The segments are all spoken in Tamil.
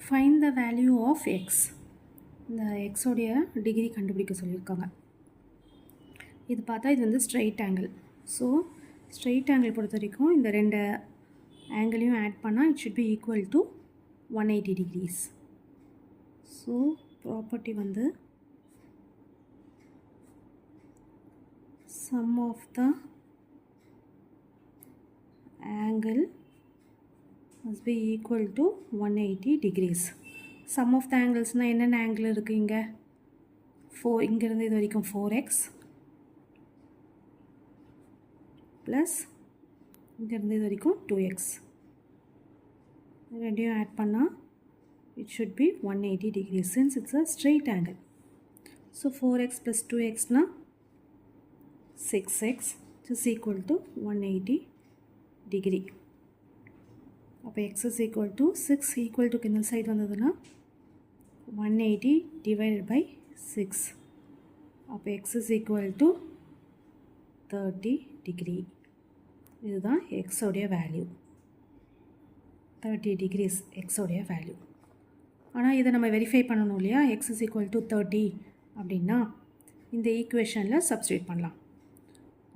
find the value of x. இந்த x உடைய டிகிரி கண்டுபிடிக்க சொல்லியிருக்காங்க. இது பார்த்தா இது வந்து straight angle. So straight angle பொறுத்த வரைக்கும் இந்த ரெண்டு ஆங்கிளையும் ஆட் பண்ணால் it should be equal to 180 degrees. So property வந்து sum of the angle must be equal to 180 degrees. Sum of the angles na enna angle irukku inga 4 inga irundhu idu varaikum 4x plus inga irundhu idu varaikum 2x ரெண்டையும் add பண்ணா it should be 180 degrees since it's a straight angle. So 4x plus 2x na 6x which is equal to 180 degree. அப்போ x is equal to 6 equal to இந்த சைடு வந்ததுன்னா 180 divided by 6. அப்போ x is equal to 30 degree. இதுதான் x உடைய வேல்யூ. 30 degrees x உடைய வேல்யூ. ஆனால் இதை நம்ம வெரிஃபை பண்ணணும் இல்லையா, x is equal to 30 அப்படின்னா இந்த ஈக்குவேஷனில் சப்ஸ்டியூட் பண்ணலாம்.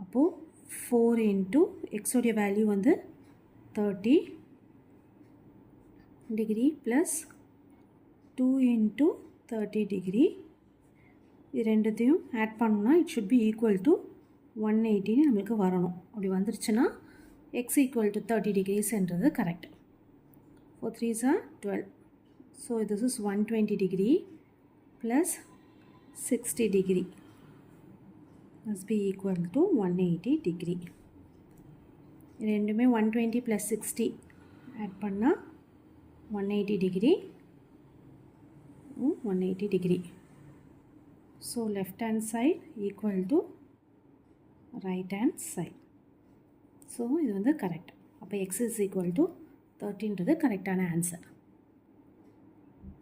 அப்போது 4 into x உடைய வேல்யூ வந்து 30 degree plus 2 into 30 degree. இது ரெண்டுத்தையும் ஆட் பண்ணோம்னா it should be equal to 180 நம்மளுக்கு வரணும். அப்படி வந்துருச்சுன்னா x equal to 30 degrees என்றது correct. 4 3s are 12. So this is 120 degree plus 60 degree must be equal to 180 degree. ரெண்டுமே 120 plus 60 ஆட் பண்ணால் 180 degree 180 degree. So left hand side equal to right hand side. So இது வந்து கரெக்ட். அப்போ x is equal to 13ன்றது கரெக்டான ஆன்சர்.